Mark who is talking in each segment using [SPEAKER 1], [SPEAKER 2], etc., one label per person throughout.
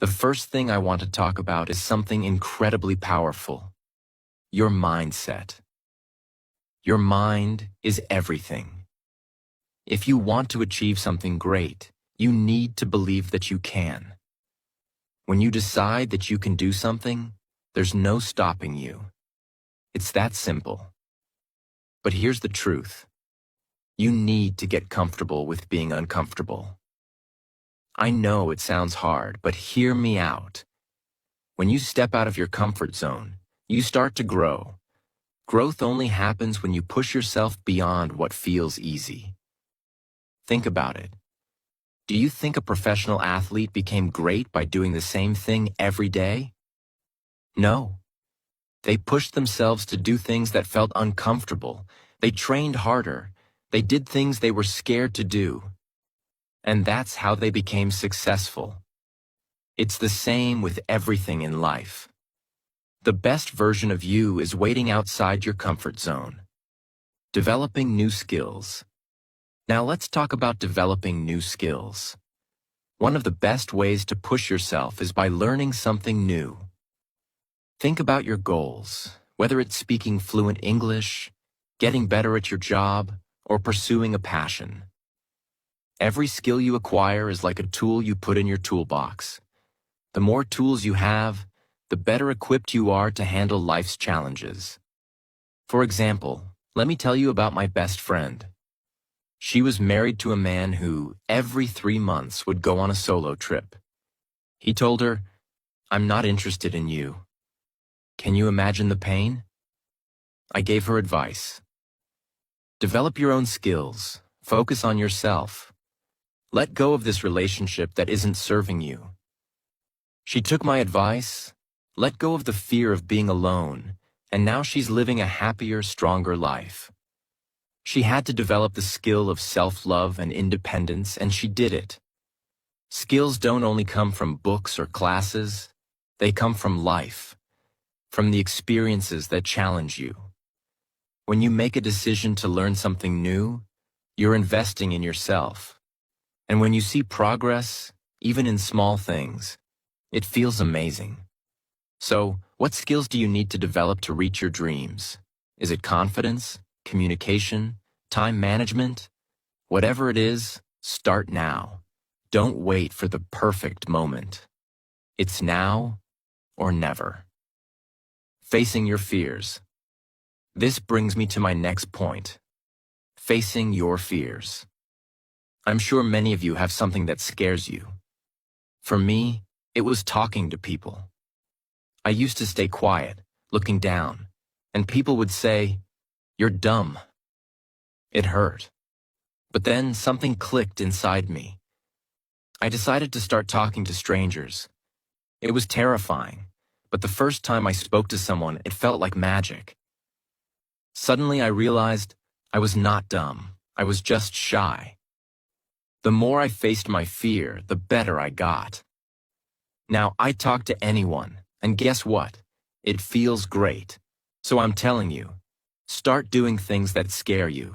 [SPEAKER 1] The first thing I want to talk about is something incredibly powerful: your mindset. Your mind is everything. If you want to achieve something great, you need to believe that you can. When you decide that you can do something, there's no stopping you. It's that simple. But here's the truth. You need to get comfortable with being uncomfortable. I know it sounds hard, but hear me out. When you step out of your comfort zone, you start to grow. Growth only happens when you push yourself beyond what feels easy. Think about it. Do you think a professional athlete became great by doing the same thing every day? No. They pushed themselves to do things that felt uncomfortable. They trained harder. They did things they were scared to do. And that's how they became successful. It's the same with everything in life. The best version of you is waiting outside your comfort zone. Developing new skills. Now let's talk about developing new skills. One of the best ways to push yourself is by learning something new. Think about your goals, whether it's speaking fluent English, getting better at your job, or pursuing a passion. Every skill you acquire is like a tool you put in your toolbox. The more tools you have, the better equipped you are to handle life's challenges. For example, let me tell you about my best friend. She was married to a man who, every 3 months, would go on a solo trip. He told her, "I'm not interested in you." Can you imagine the pain? I gave her advice. Develop your own skills. Focus on yourself. Let go of this relationship that isn't serving you. She took my advice, let go of the fear of being alone, and now she's living a happier, stronger life. She had to develop the skill of self-love and independence, and she did it. Skills don't only come from books or classes, they come from life, from the experiences that challenge you. When you make a decision to learn something new, you're investing in yourself. And when you see progress, even in small things, it feels amazing. So, what skills do you need to develop to reach your dreams? Is it confidence, communication, time management? Whatever it is, start now. Don't wait for the perfect moment. It's now or never. Facing your fears. This brings me to my next point. Facing your fears. I'm sure many of you have something that scares you. For me, it was talking to people. I used to stay quiet, looking down, and people would say, "You're dumb." It hurt. But then something clicked inside me. I decided to start talking to strangers. It was terrifying, but the first time I spoke to someone, it felt like magic. Suddenly I realized I was not dumb. I was just shy. The more I faced my fear, the better I got. Now I talk to anyone, and guess what? It feels great. So I'm telling you, start doing things that scare you.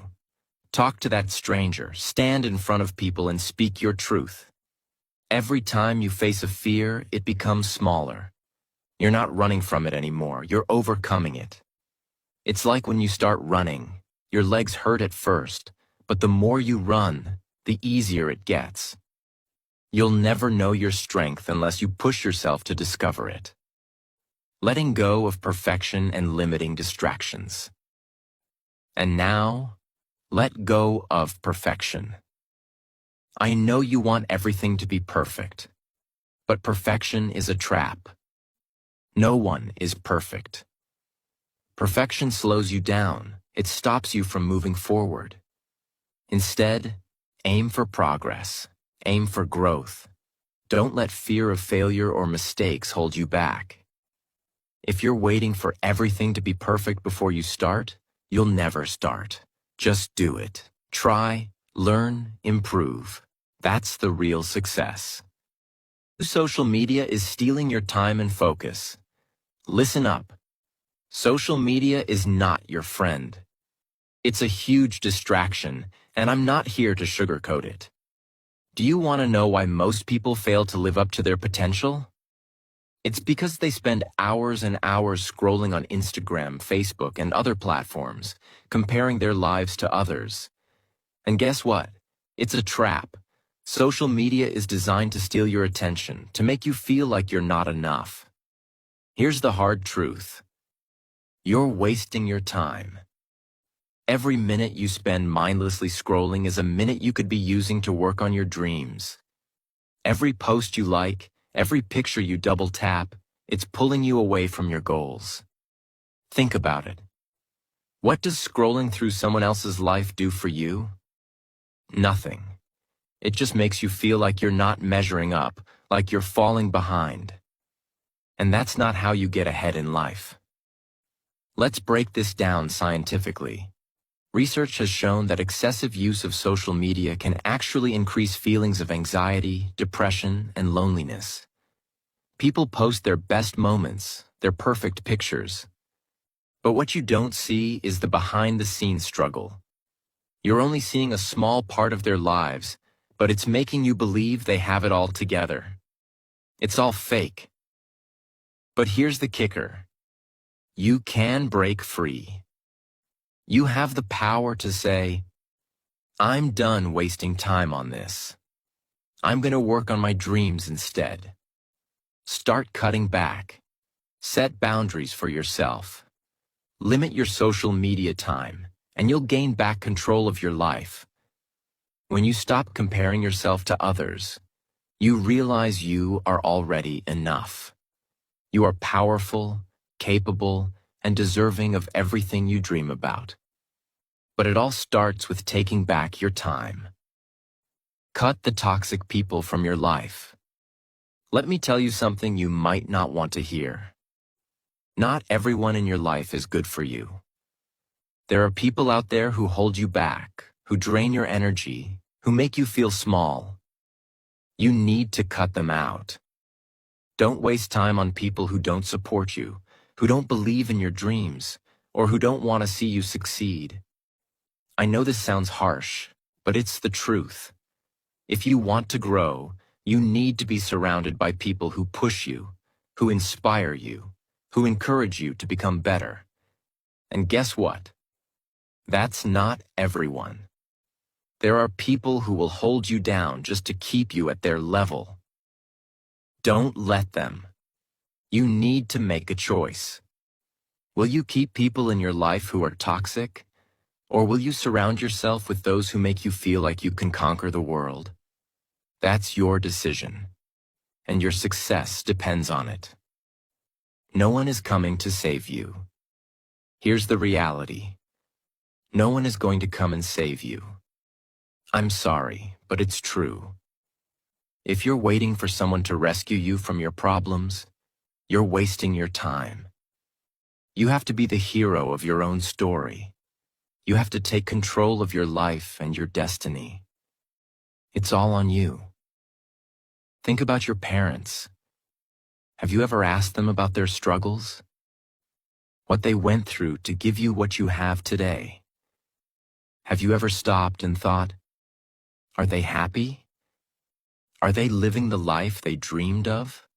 [SPEAKER 1] Talk to that stranger, stand in front of people and speak your truth. Every time you face a fear, it becomes smaller. You're not running from it anymore, you're overcoming it. It's like when you start running, your legs hurt at first, but the more you run, the easier it gets. You'll never know your strength unless you push yourself to discover it. Letting go of perfection and limiting distractions. And now, let go of perfection. I know you want everything to be perfect, but perfection is a trap. No one is perfect. Perfection slows you down. It stops you from moving forward. Instead, aim for progress. Aim for growth. Don't let fear of failure or mistakes hold you back. If you're waiting for everything to be perfect before you start, you'll never start. Just do it. Try, learn, improve. That's the real success. Social media is stealing your time and focus. Listen up. Social media is not your friend. It's a huge distraction, and I'm not here to sugarcoat it. Do you want to know why most people fail to live up to their potential? It's because they spend hours and hours scrolling on Instagram, Facebook, and other platforms, comparing their lives to others. And guess what? It's a trap. Social media is designed to steal your attention, to make you feel like you're not enough. Here's the hard truth. You're wasting your time. Every minute you spend mindlessly scrolling is a minute you could be using to work on your dreams. Every post you like, every picture you double tap, it's pulling you away from your goals. Think about it. What does scrolling through someone else's life do for you? Nothing. It just makes you feel like you're not measuring up, like you're falling behind. And that's not how you get ahead in life. Let's break this down scientifically. Research has shown that excessive use of social media can actually increase feelings of anxiety, depression, and loneliness. People post their best moments, their perfect pictures. But what you don't see is the behind-the-scenes struggle. You're only seeing a small part of their lives, but it's making you believe they have it all together. It's all fake. But here's the kicker. You can break free. You have the power to say, I'm done wasting time on this. I'm going to work on my dreams instead. Start cutting back. Set boundaries for yourself. Limit your social media time, and you'll gain back control of your life. When you stop comparing yourself to others, you realize you are already enough. You are powerful, capable, and deserving of everything you dream about. But it all starts with taking back your time. Cut the toxic people from your life. Let me tell you something you might not want to hear. Not everyone in your life is good for you. There are people out there who hold you back, who drain your energy, who make you feel small. You need to cut them out. Don't waste time on people who don't support you, who don't believe in your dreams, or who don't want to see you succeed. I know this sounds harsh, but it's the truth. If you want to grow, you need to be surrounded by people who push you, who inspire you, who encourage you to become better. And guess what? That's not everyone. There are people who will hold you down just to keep you at their level. Don't let them. You need to make a choice. Will you keep people in your life who are toxic? Or will you surround yourself with those who make you feel like you can conquer the world? That's your decision, and your success depends on it. No one is coming to save you. Here's the reality. No one is going to come and save you. I'm sorry, but it's true. If you're waiting for someone to rescue you from your problems, you're wasting your time. You have to be the hero of your own story. You have to take control of your life and your destiny. It's all on you. Think about your parents. Have you ever asked them about their struggles? What they went through to give you what you have today? Have you ever stopped and thought, are they happy? Are they living the life they dreamed of?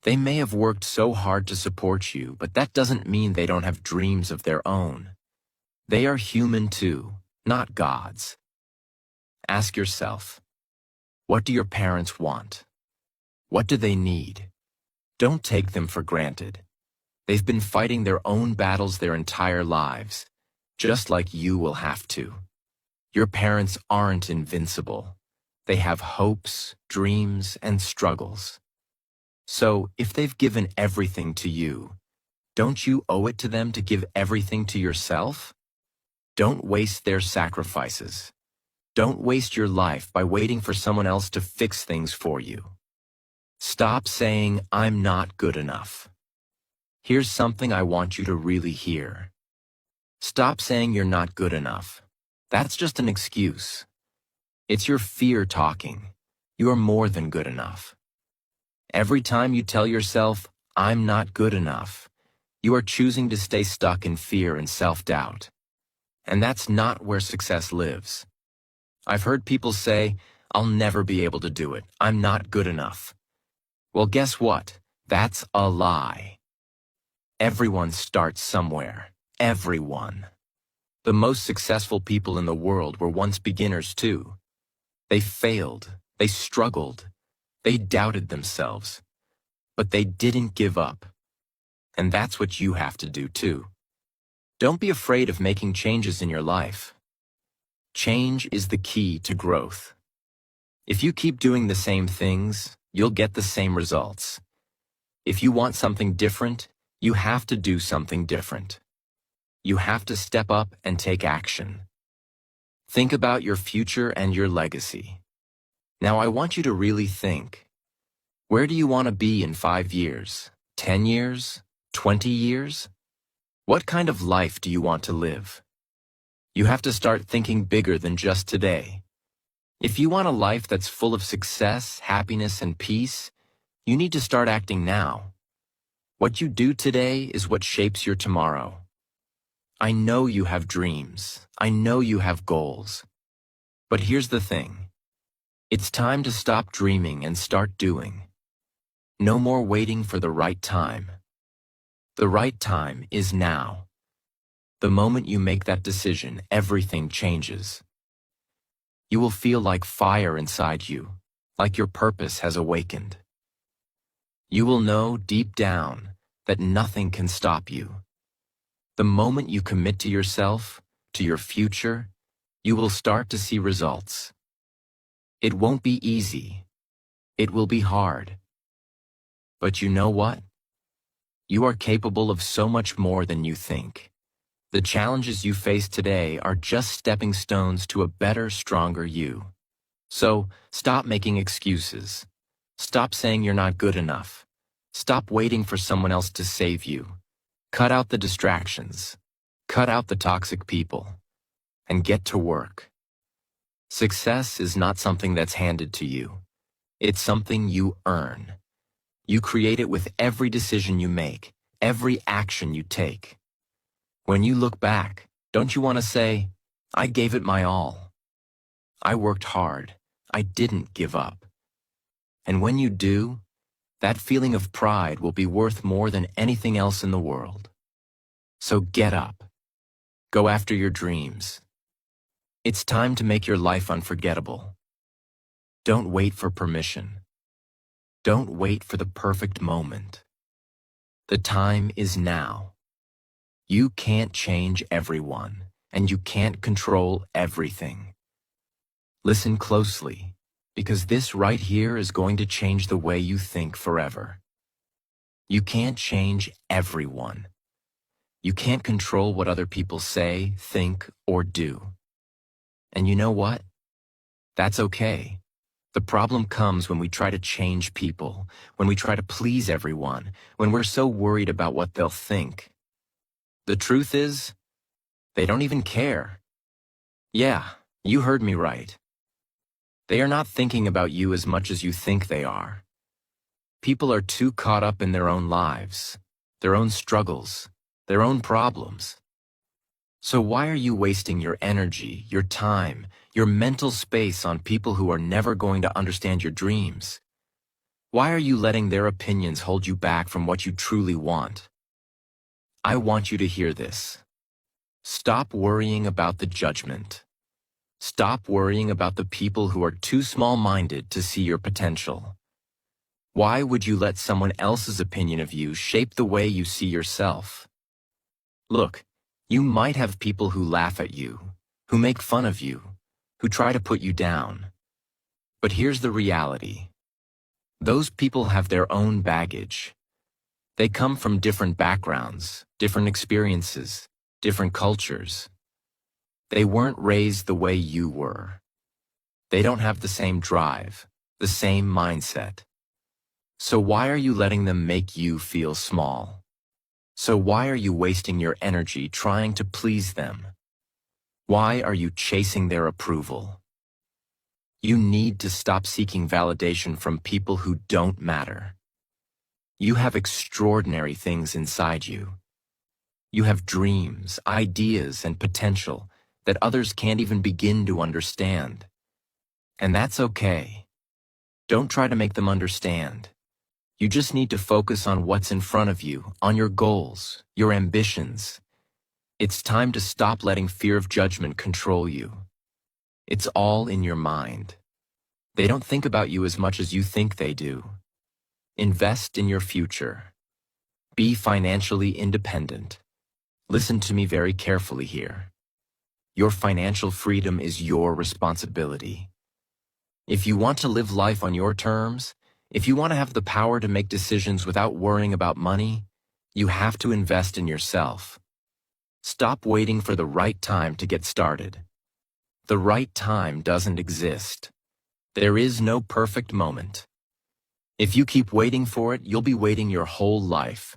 [SPEAKER 1] They may have worked so hard to support you, but that doesn't mean they don't have dreams of their own. They are human too, not gods. Ask yourself, what do your parents want? What do they need? Don't take them for granted. They've been fighting their own battles their entire lives, just like you will have to. Your parents aren't invincible. They have hopes, dreams, and struggles. So, if they've given everything to you, don't you owe it to them to give everything to yourself? Don't waste their sacrifices. Don't waste your life by waiting for someone else to fix things for you. Stop saying, I'm not good enough. Here's something I want you to really hear. Stop saying you're not good enough. That's just an excuse. It's your fear talking. You are more than good enough. Every time you tell yourself, I'm not good enough, you are choosing to stay stuck in fear and self-doubt. And that's not where success lives. I've heard people say, I'll never be able to do it. I'm not good enough. Well, guess what? That's a lie. Everyone starts somewhere. Everyone. The most successful people in the world were once beginners too. They failed. They struggled. They doubted themselves. But they didn't give up. And that's what you have to do too. Don't be afraid of making changes in your life. Change is the key to growth. If you keep doing the same things, you'll get the same results. If you want something different, you have to do something different. You have to step up and take action. Think about your future and your legacy. Now I want you to really think. Where do you want to be in 5 years, 10 years, 20 years? What kind of life do you want to live? You have to start thinking bigger than just today. If you want a life that's full of success, happiness, and peace, you need to start acting now. What you do today is what shapes your tomorrow. I know you have dreams. I know you have goals. But here's the thing. It's time to stop dreaming and start doing. No more waiting for the right time. The right time is now. The moment you make that decision, everything changes. You will feel like fire inside you, like your purpose has awakened. You will know deep down that nothing can stop you. The moment you commit to yourself, to your future, you will start to see results. It won't be easy. It will be hard. But you know what? You are capable of so much more than you think. The challenges you face today are just stepping stones to a better, stronger you. So, stop making excuses. Stop saying you're not good enough. Stop waiting for someone else to save you. Cut out the distractions. Cut out the toxic people. And get to work. Success is not something that's handed to you. It's something you earn. You create it with every decision you make, every action you take. When you look back, don't you want to say, I gave it my all. I worked hard. I didn't give up. And when you do, that feeling of pride will be worth more than anything else in the world. So get up. Go after your dreams. It's time to make your life unforgettable. Don't wait for permission. Don't wait for the perfect moment. The time is now. You can't change everyone, and you can't control everything. Listen closely, because this right here is going to change the way you think forever. You can't change everyone. You can't control what other people say, think, or do. And you know what? That's okay. The problem comes when we try to change people, when we try to please everyone, when we're so worried about what they'll think. The truth is, they don't even care. Yeah, you heard me right. They are not thinking about you as much as you think they are. People are too caught up in their own lives, their own struggles, their own problems. So why are you wasting your energy, your time, your mental space on people who are never going to understand your dreams? Why are you letting their opinions hold you back from what you truly want? I want you to hear this. Stop worrying about the judgment. Stop worrying about the people who are too small-minded to see your potential. Why would you let someone else's opinion of you shape the way you see yourself? Look, you might have people who laugh at you, who make fun of you, who try to put you down. But here's the reality. Those people have their own baggage. They come from different backgrounds, different experiences, different cultures. They weren't raised the way you were. They don't have the same drive, the same mindset. So why are you letting them make you feel small? So why are you wasting your energy trying to please them? Why are you chasing their approval? You need to stop seeking validation from people who don't matter. You have extraordinary things inside you. You have dreams, ideas, and potential that others can't even begin to understand. And that's okay. Don't try to make them understand. You just need to focus on what's in front of you, on your goals, your ambitions. It's time to stop letting fear of judgment control you. It's all in your mind. They don't think about you as much as you think they do. Invest in your future. Be financially independent. Listen to me very carefully here. Your financial freedom is your responsibility. If you want to live life on your terms, if you want to have the power to make decisions without worrying about money, you have to invest in yourself. Stop waiting for the right time to get started. The right time doesn't exist. There is no perfect moment. If you keep waiting for it, you'll be waiting your whole life.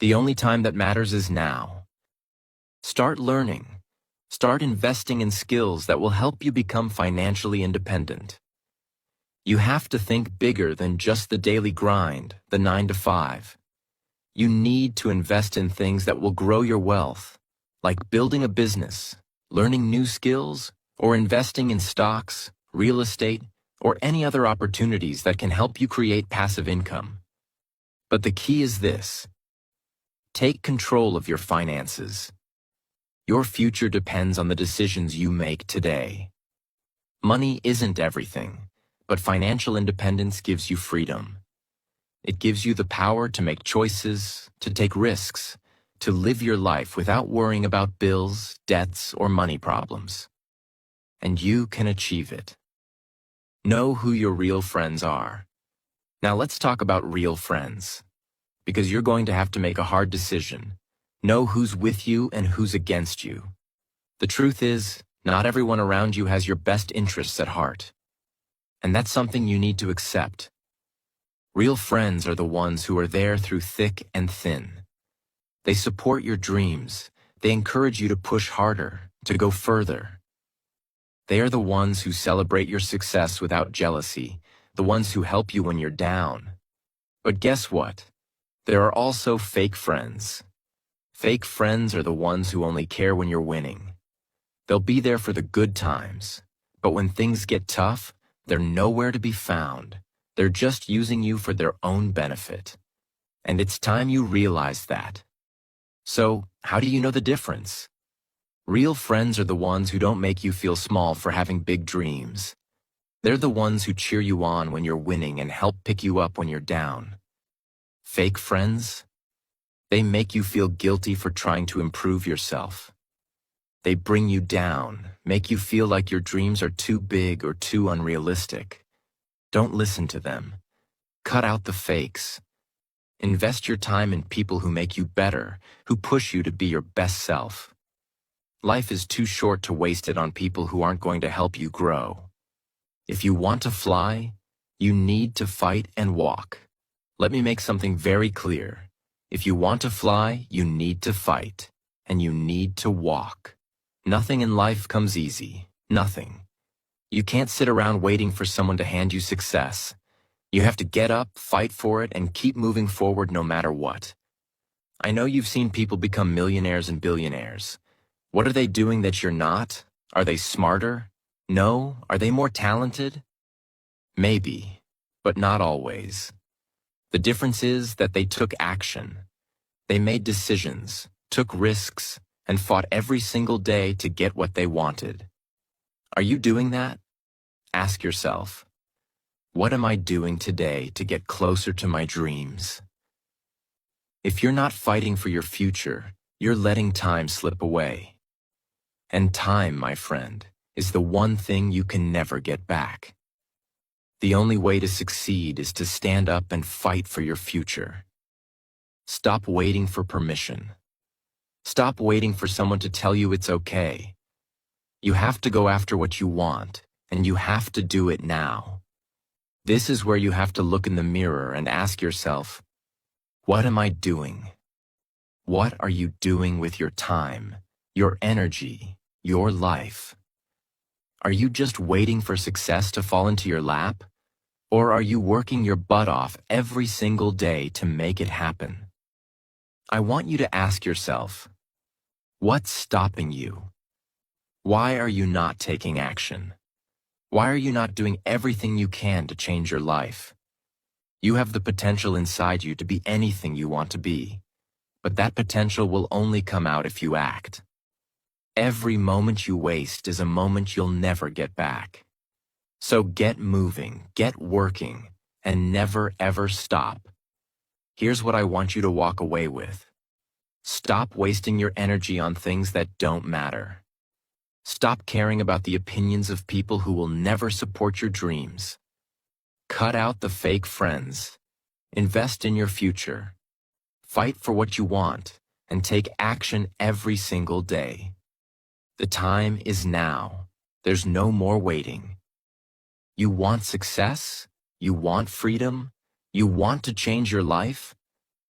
[SPEAKER 1] The only time that matters is now. Start learning. Start investing in skills that will help you become financially independent. You have to think bigger than just the daily grind, the 9 to 5. You need to invest in things that will grow your wealth, like building a business, learning new skills, or investing in stocks, real estate, or any other opportunities that can help you create passive income. But the key is this: take control of your finances. Your future depends on the decisions you make today. Money isn't everything, but financial independence gives you freedom. It gives you the power to make choices, to take risks, to live your life without worrying about bills, debts, or money problems. And you can achieve it. Know who your real friends are. Now let's talk about real friends, because you're going to have to make a hard decision. Know who's with you and who's against you. The truth is, not everyone around you has your best interests at heart. And that's something you need to accept. Real friends are the ones who are there through thick and thin. They support your dreams. They encourage you to push harder, to go further. They are the ones who celebrate your success without jealousy, the ones who help you when you're down. But guess what? There are also fake friends. Fake friends are the ones who only care when you're winning. They'll be there for the good times, but when things get tough, they're nowhere to be found. They're just using you for their own benefit. And it's time you realize that. So, how do you know the difference? Real friends are the ones who don't make you feel small for having big dreams. They're the ones who cheer you on when you're winning and help pick you up when you're down. Fake friends? They make you feel guilty for trying to improve yourself. They bring you down, make you feel like your dreams are too big or too unrealistic. Don't listen to them. Cut out the fakes. Invest your time in people who make you better, who push you to be your best self. Life is too short to waste it on people who aren't going to help you grow. If you want to fly, you need to fight and walk. Let me make something very clear. If you want to fly, you need to fight, and you need to walk. Nothing in life comes easy. Nothing. You can't sit around waiting for someone to hand you success. You have to get up, fight for it, and keep moving forward no matter what. I know you've seen people become millionaires and billionaires. What are they doing that you're not? Are they smarter? No? Are they more talented? Maybe, but not always. The difference is that they took action. They made decisions, took risks, and fought every single day to get what they wanted. Are you doing that? Ask yourself, what am I doing today to get closer to my dreams? If you're not fighting for your future, you're letting time slip away. And time, my friend, is the one thing you can never get back. The only way to succeed is to stand up and fight for your future. Stop waiting for permission. Stop waiting for someone to tell you it's okay. You have to go after what you want, and you have to do it now. This is where you have to look in the mirror and ask yourself, what am I doing? What are you doing with your time, your energy, your life? Are you just waiting for success to fall into your lap? Or are you working your butt off every single day to make it happen? I want you to ask yourself, what's stopping you? Why are you not taking action? Why are you not doing everything you can to change your life? You have the potential inside you to be anything you want to be, but that potential will only come out if you act. Every moment you waste is a moment you'll never get back. So get moving, get working, and never ever stop. Here's what I want you to walk away with. Stop wasting your energy on things that don't matter. Stop caring about the opinions of people who will never support your dreams. Cut out the fake friends. Invest in your future. Fight for what you want, and take action every single day. The time is now. There's no more waiting. You want success? You want freedom? You want to change your life?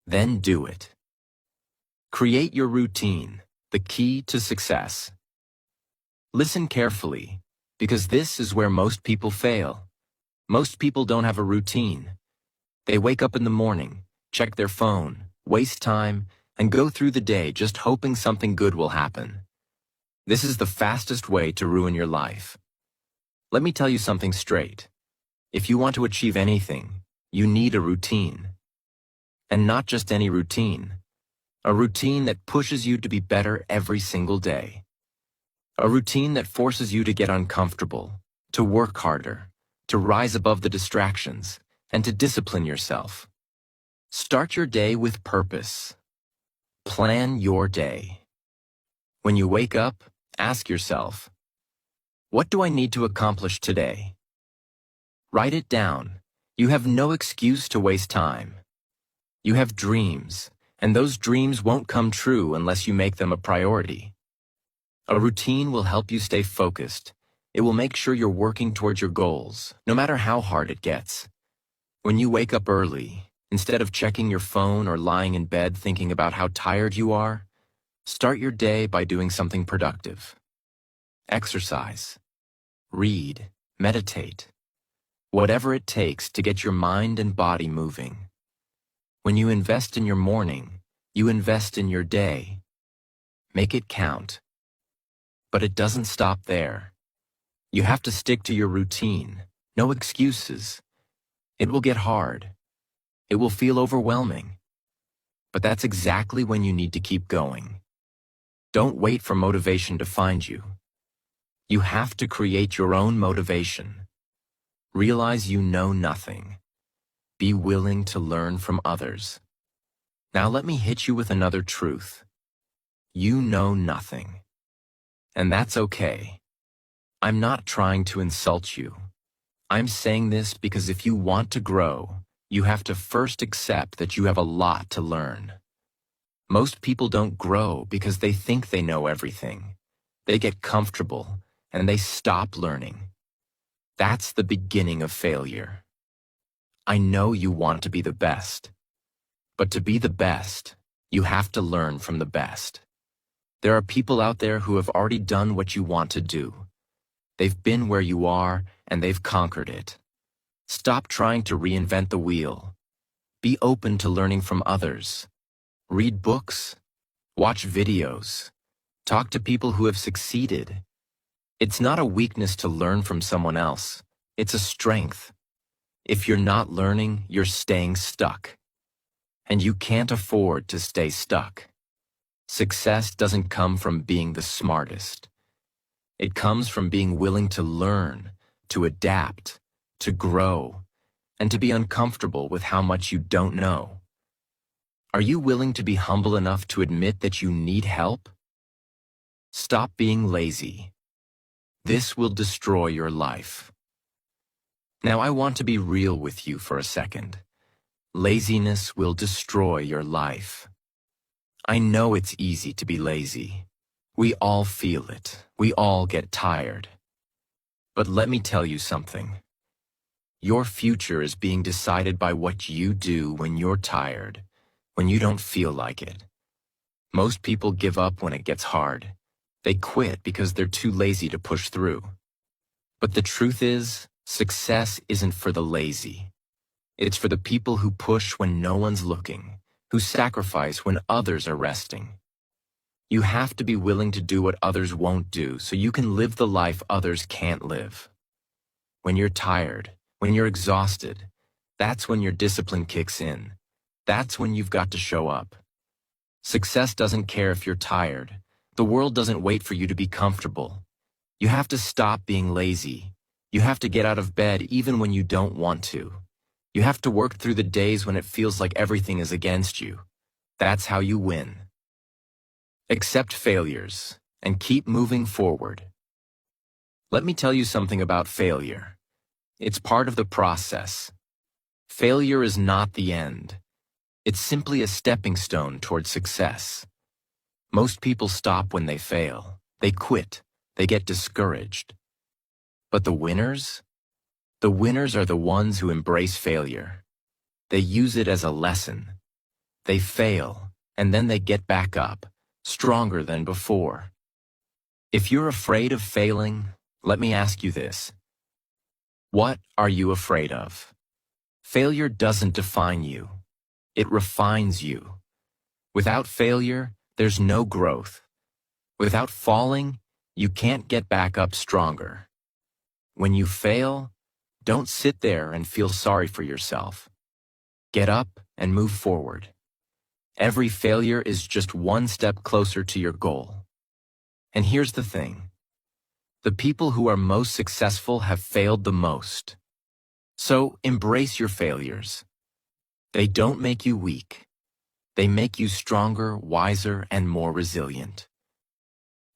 [SPEAKER 1] Then do it. Create your routine, the key to success. Listen carefully, because this is where most people fail. Most people don't have a routine. They wake up in the morning, check their phone, waste time, and go through the day just hoping something good will happen. This is the fastest way to ruin your life. Let me tell you something straight. If you want to achieve anything, you need a routine. And not just any routine. A routine that pushes you to be better every single day. A routine that forces you to get uncomfortable, to work harder, to rise above the distractions, and to discipline yourself. Start your day with purpose. Plan your day. When you wake up, ask yourself, what do I need to accomplish today? Write it down. You have no excuse to waste time. You have dreams, and those dreams won't come true unless you make them a priority. A routine will help you stay focused. It will make sure you're working towards your goals, no matter how hard it gets. When you wake up early, instead of checking your phone or lying in bed thinking about how tired you are, start your day by doing something productive. Exercise. Read. Meditate. Whatever it takes to get your mind and body moving. When you invest in your morning, you invest in your day. Make it count. But it doesn't stop there. You have to stick to your routine. No excuses. It will get hard. It will feel overwhelming. But that's exactly when you need to keep going. Don't wait for motivation to find you. You have to create your own motivation. Realize you know nothing. Be willing to learn from others. Now let me hit you with another truth. You know nothing. And that's okay. I'm not trying to insult you. I'm saying this because if you want to grow, you have to first accept that you have a lot to learn. Most people don't grow because they think they know everything. They get comfortable and they stop learning. That's the beginning of failure. I know you want to be the best. But to be the best, you have to learn from the best. There are people out there who have already done what you want to do. They've been where you are, and they've conquered it. Stop trying to reinvent the wheel. Be open to learning from others. Read books. Watch videos. Talk to people who have succeeded. It's not a weakness to learn from someone else. It's a strength. If you're not learning, you're staying stuck. And you can't afford to stay stuck. Success doesn't come from being the smartest. It comes from being willing to learn, to adapt, to grow, and to be uncomfortable with how much you don't know. Are you willing to be humble enough to admit that you need help? Stop being lazy. This will destroy your life. Now I want to be real with you for a second. Laziness will destroy your life. I know it's easy to be lazy. We all feel it. We all get tired. But let me tell you something. Your future is being decided by what you do when you're tired, when you don't feel like it. Most people give up when it gets hard. They quit because they're too lazy to push through. But the truth is, success isn't for the lazy. It's for the people who push when no one's looking, who sacrifice when others are resting. You have to be willing to do what others won't do so you can live the life others can't live. When you're tired, when you're exhausted, That's when your discipline kicks in. That's when you've got to show up. Success doesn't care if you're tired. The world doesn't wait for you to be comfortable. You have to stop being lazy. You have to get out of bed even when you don't want to. You have to work through the days when it feels like everything is against you. That's how you win. Accept failures and keep moving forward. Let me tell you something about failure. It's part of the process. Failure is not the end. It's simply a stepping stone towards success. Most people stop when they fail. They quit. They get discouraged. But the winners? The winners are the ones who embrace failure. They use it as a lesson. They fail, and then they get back up, stronger than before. If you're afraid of failing, let me ask you this. What are you afraid of? Failure doesn't define you. It refines you. Without failure, there's no growth. Without falling, you can't get back up stronger. When you fail, don't sit there and feel sorry for yourself. Get up and move forward. Every failure is just one step closer to your goal. And here's the thing. The people who are most successful have failed the most. So embrace your failures. They don't make you weak. They make you stronger, wiser, and more resilient.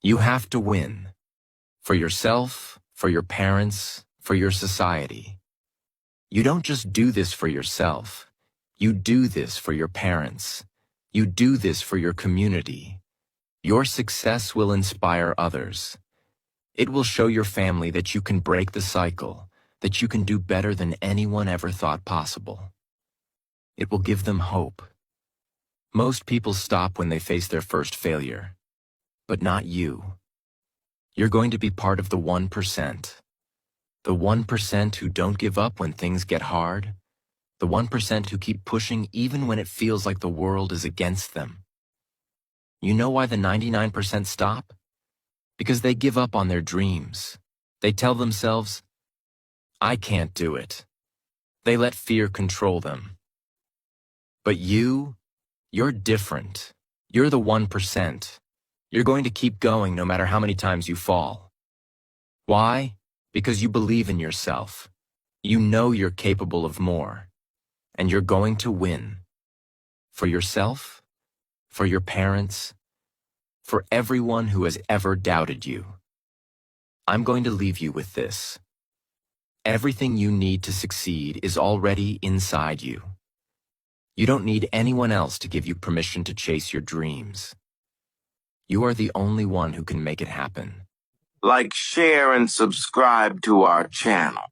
[SPEAKER 1] You have to win. For yourself, for your parents, for your society. You don't just do this for yourself. You do this for your parents. You do this for your community. Your success will inspire others. It will show your family that you can break the cycle, that you can do better than anyone ever thought possible. It will give them hope. Most people stop when they face their first failure, but not you. You're going to be part of the 1%. The 1% who don't give up when things get hard. The 1% who keep pushing even when it feels like the world is against them. You know why the 99% stop? Because they give up on their dreams. They tell themselves, I can't do it. They let fear control them. But you're different. You're the 1%. You're going to keep going no matter how many times you fall. Why? Because you believe in yourself. You know you're capable of more. And you're going to win. For yourself, for your parents, for everyone who has ever doubted you. I'm going to leave you with this. Everything you need to succeed is already inside you. You don't need anyone else to give you permission to chase your dreams. You are the only one who can make it happen.
[SPEAKER 2] Like, share, and subscribe to our channel.